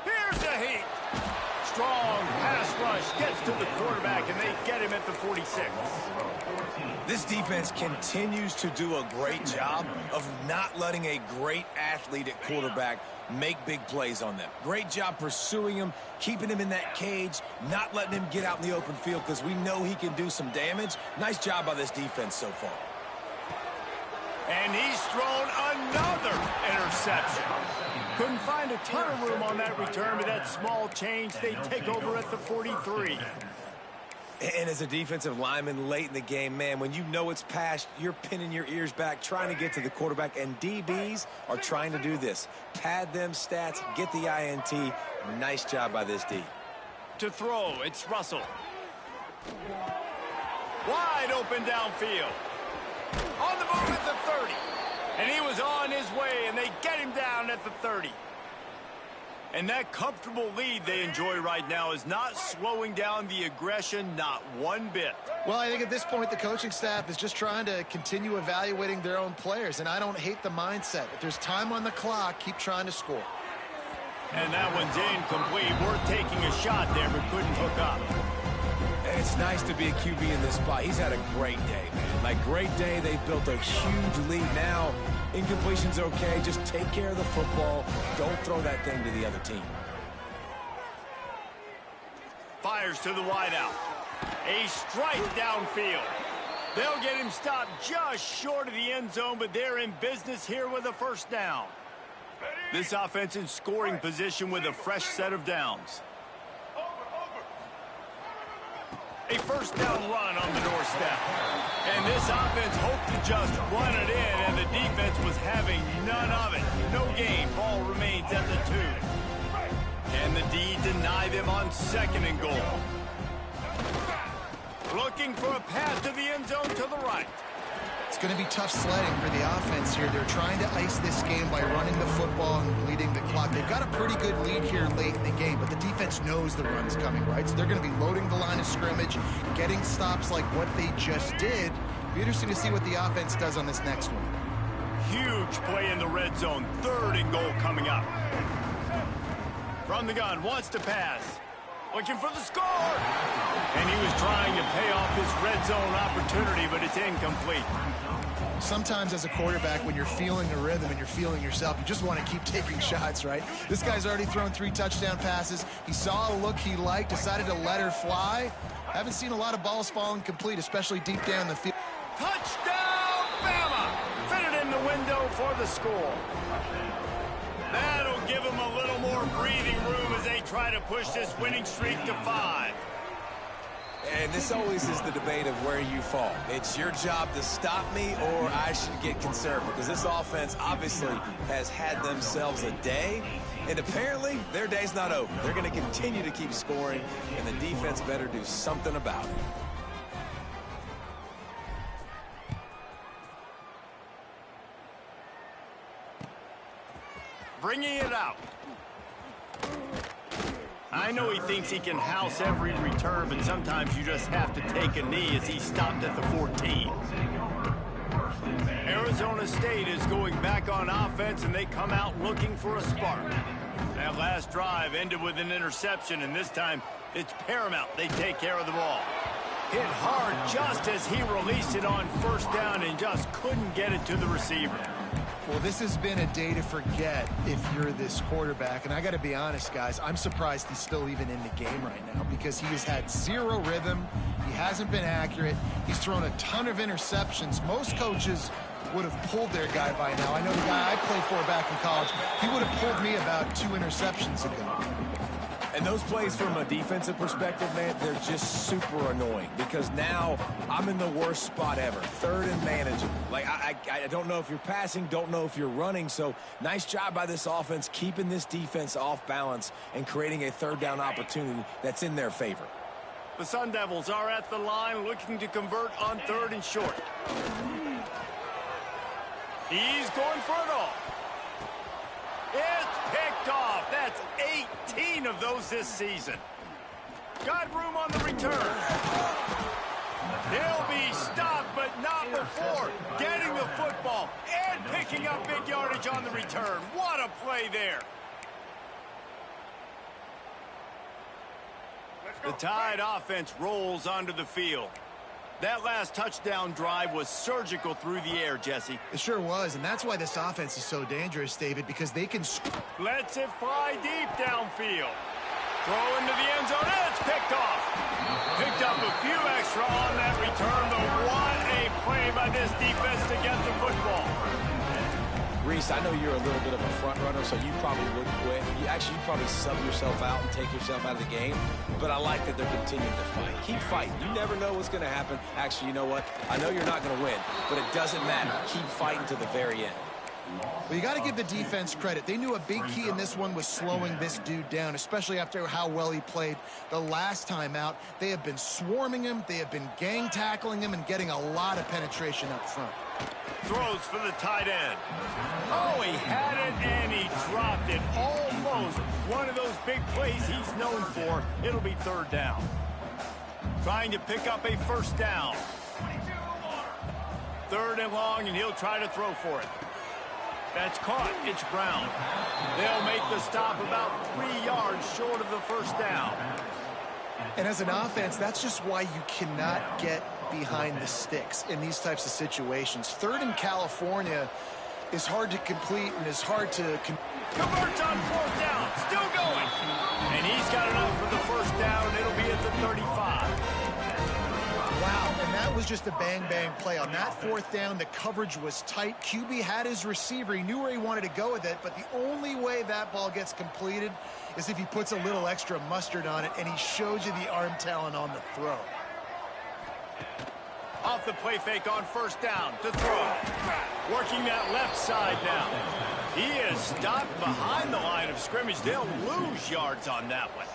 Here's the heat. Strong pass rush gets to the quarterback, and they get him at the 46. This defense continues to do a great job of not letting a great athlete at quarterback make big plays on them. Great job pursuing him, keeping him in that cage, not letting him get out in the open field because we know he can do some damage. Nice job by this defense so far. And he's thrown another interception. Couldn't find a ton of room on that return, but that small change, they take over at the 43. And as a defensive lineman late in the game, man, when you know it's past, you're pinning your ears back, trying to get to the quarterback, and DBs are trying to do this. Pad them stats, get the INT. Nice job by this D. To throw, it's Russell. Wide open downfield. On the move at the 30. And he was on his way, and they get him down at the 30. And that comfortable lead they enjoy right now is not slowing down the aggression, not one bit. Well, I think at this point, the coaching staff is just trying to continue evaluating their own players, and I don't hate the mindset. If there's time on the clock, keep trying to score. And that one's incomplete. We're taking a shot there, but couldn't hook up. It's nice to be a QB in this spot. He's had a great day, man. Like, great day. They've built a huge lead now. Incompletion's okay. Just take care of the football. Don't throw that thing to the other team. Fires to the wideout. A strike downfield. They'll get him stopped just short of the end zone, but they're in business here with a first down. This offense in scoring position with a fresh set of downs. A first down run on the doorstep. And this offense hoped to just run it in, and the defense was having none of it. No gain. Ball remains at the 2. Can the D deny them on 2nd and goal? Looking for a pass to the end zone to the right. It's going to be tough sledding for the offense here. They're trying to ice this game by running the football and bleeding the clock. They've got a pretty good lead here late in the game, but the defense knows the run's coming, right? So they're going to be loading the line of scrimmage, getting stops like what they just did. Be interesting to see what the offense does on this next one. Huge play in the red zone. 3rd and goal coming up. From the gun, wants to pass. Looking for the score. And he was trying to pay off this red zone opportunity, but it's incomplete. Sometimes as a quarterback, when you're feeling the rhythm and you're feeling yourself, you just want to keep taking shots, right? This guy's already thrown 3 touchdown passes. He saw a look he liked, decided to let her fly. Haven't seen a lot of balls falling complete, especially deep down the field. Touchdown, Bama! Fit it in the window for the score. That'll give them a little more breathing room as they try to push this winning streak to 5. And this always is the debate of where you fall. It's your job to stop me, or I should get conservative, because this offense obviously has had themselves a day, and apparently their day's not over. They're going to continue to keep scoring, and the defense better do something about it. Bringing it out. I know he thinks he can house every return, but sometimes you just have to take a knee as he stopped at the 14. Arizona State is going back on offense, and they come out looking for a spark. That last drive ended with an interception, and this time it's paramount they take care of the ball. Hit hard just as he released it on 1st down and just couldn't get it to the receiver. Well, this has been a day to forget if you're this quarterback. And I got to be honest, guys, I'm surprised he's still even in the game right now because he has had 0 rhythm. He hasn't been accurate. He's thrown a ton of interceptions. Most coaches would have pulled their guy by now. I know the guy I played for back in college, he would have pulled me about 2 interceptions ago. And those plays from a defensive perspective, man, they're just super annoying because now I'm in the worst spot ever. 3rd and manageable. Like, I don't know if you're passing, don't know if you're running. So nice job by this offense keeping this defense off balance and creating a 3rd down opportunity that's in their favor. The Sun Devils are at the line looking to convert on 3rd and short. He's going for it all. It's picked off. That's 18 of those this season. Got room on the return. He'll be stopped, but not before getting the football and picking up big yardage on the return. What a play there. The Tide offense rolls onto the field. That last touchdown drive was surgical through the air, Jesse. It sure was, and that's why this offense is so dangerous, David, because they can... Lets it fly deep downfield. Throw into the end zone, and it's picked off. Picked up a few extra on that return, but what a play by this defense to get the football. Reese, I know you're a little bit of a front runner, so you probably would quit. You probably sub yourself out and take yourself out of the game. But I like that they're continuing to fight. Keep fighting. You never know what's going to happen. Actually, you know what? I know you're not going to win, but it doesn't matter. Keep fighting to the very end. Well, you got to give the defense credit. They knew a big key in this one was slowing this dude down, especially after how well he played the last time out. They have been swarming him. They have been gang tackling him and getting a lot of penetration up front. Throws for the tight end. Oh, he had it and he dropped it. Almost one of those big plays he's known for. It'll be 3rd down. Trying to pick up a 1st down. 3rd and long, and he'll try to throw for it. That's caught. It's Brown. They'll make the stop about 3 yards short of the 1st down. And as an offense, that's just why you cannot get behind the sticks in these types of situations. Third in California is hard to complete and is hard to... Converts on fourth down, still going. And he's got enough for the first down. It'll be at the 35. Wow, and that was just a bang-bang play. On that fourth down, the coverage was tight. QB had his receiver. He knew where he wanted to go with it, but the only way that ball gets completed is if he puts a little extra mustard on it, and he shows you the arm talent on the throw. Off the play fake on first down to throw. Working that left side now. He is stopped behind the line of scrimmage. They'll lose yards on that one.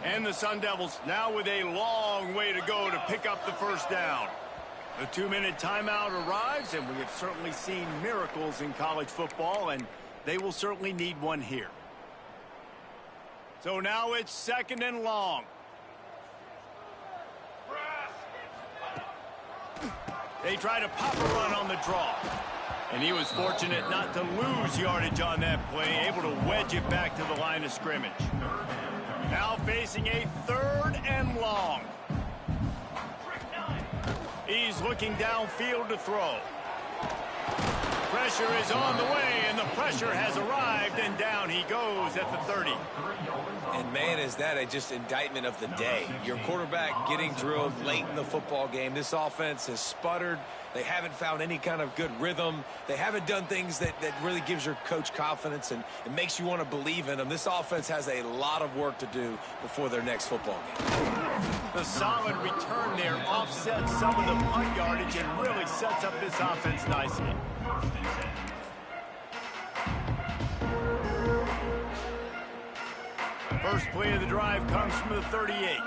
And the Sun Devils now with a long way to go to pick up the first down. The 2-minute timeout arrives, and we have certainly seen miracles in college football, and they will certainly need one here. So now it's second and long. They try to pop a run on the draw. And he was fortunate not to lose yardage on that play, able to wedge it back to the line of scrimmage. Now facing a third and long. He's looking downfield to throw. Pressure is on the way, and the pressure has arrived, and down he goes at the 30. And, man, is that a just indictment of the day. Your quarterback getting drilled late in the football game. This offense has sputtered. They haven't found any kind of good rhythm. They haven't done things that really gives your coach confidence and it makes you want to believe in them. This offense has a lot of work to do before their next football game. The solid return there offsets some of the punt yardage and really sets up this offense nicely. First play of the drive comes from the 38.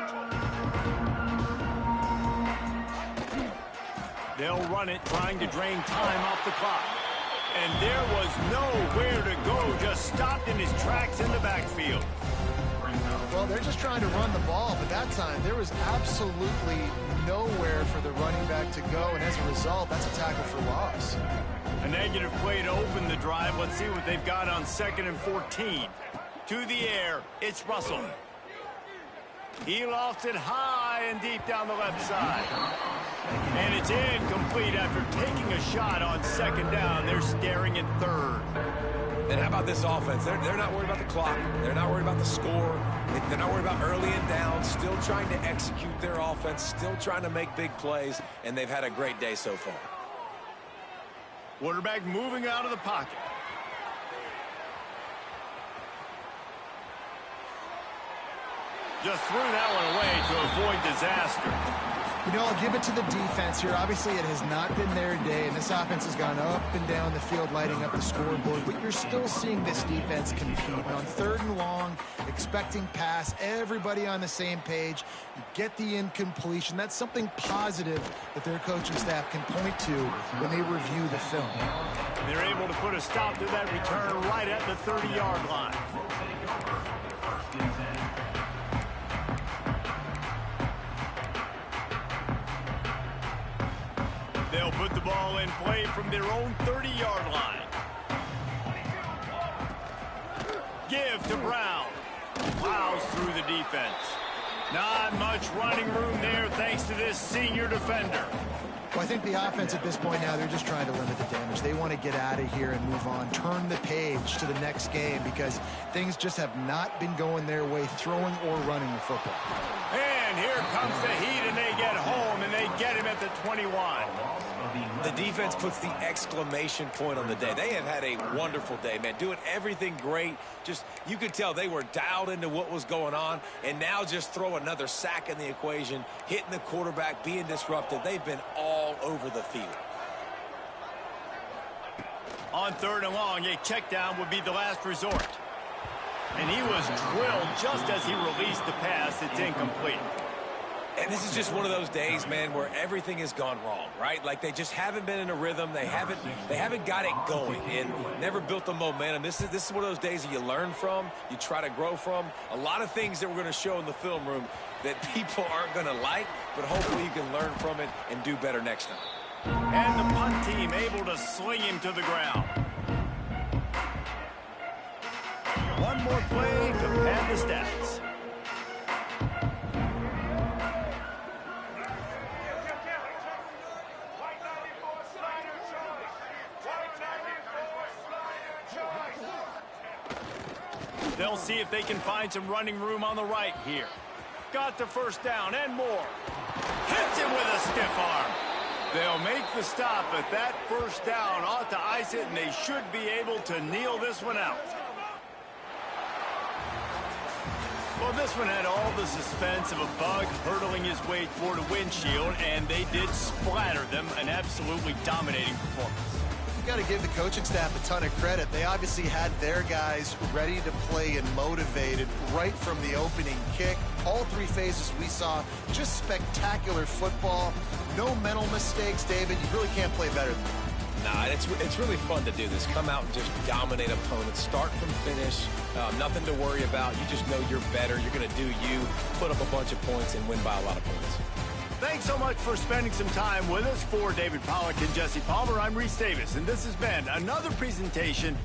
They'll run it, trying to drain time off the clock. And there was nowhere to go, just stopped in his tracks in the backfield. Well, they're just trying to run the ball, but that time there was absolutely nowhere for the running back to go, and as a result, that's a tackle for loss. A negative play to open the drive. Let's see what they've got on 2nd and 14. To the air, it's Russell. He lofts it high and deep down the left side. And it's incomplete after taking a shot on 2nd down. They're staring at 3rd. And how about this offense? They're not worried about the clock. They're not worried about the score. They're not worried about early and down. Still trying to execute their offense. Still trying to make big plays. And they've had a great day so far. Quarterback moving out of the pocket. Just threw that one away to avoid disaster. You know, I'll give it to the defense here. Obviously, it has not been their day, and this offense has gone up and down the field, lighting up the scoreboard, but you're still seeing this defense compete. And on 3rd and long, expecting pass, everybody on the same page. You get the incompletion. That's something positive that their coaching staff can point to when they review the film. They're able to put a stop to that return right at the 30-yard line. They'll put the ball in play from their own 30-yard line. Give to Brown. Plows through the defense. Not much running room there thanks to this senior defender. Well, I think the offense at this point now, they're just trying to limit the damage. They want to get out of here and move on, turn the page to the next game because things just have not been going their way, throwing or running the football. And here comes the heat, and they get home, and they get him at the 21. The defense puts the exclamation point on the day. They have had a wonderful day, man. Doing everything great. Just, you could tell they were dialed into what was going on, and now just throw another sack in the equation, hitting the quarterback, being disruptive. They've been all over the field. On 3rd and long, a check down would be the last resort. And he was drilled just as he released the pass. It's incomplete. And this is just one of those days, man, where everything has gone wrong, right? Like they just haven't been in a rhythm. They haven't got it going and never built the momentum. This is one of those days that you learn from, you try to grow from. A lot of things that we're going to show in the film room that people aren't going to like, but hopefully you can learn from it and do better next time. And the punt team able to sling him to the ground. One more play to pad the stats. They'll see if they can find some running room on the right here. Got the first down and more. Hits him with a stiff arm. They'll make the stop, but that first down ought to ice it, and they should be able to kneel this one out. Well, this one had all the suspense of a bug hurtling his way toward a windshield, and they did splatter them. An absolutely dominating performance. You've got to give the coaching staff a ton of credit. They obviously had their guys ready to play and motivated right from the opening kick. All three phases we saw, just spectacular football. No mental mistakes, David. You really can't play better than that. Nah, it's really fun to do this. Come out and just dominate opponents, start from finish. Nothing to worry about. You just know you're better. You're going to do you, put up a bunch of points, and win by a lot of points. Thanks so much for spending some time with us. For David Pollack and Jesse Palmer, I'm Reese Davis, and this has been another presentation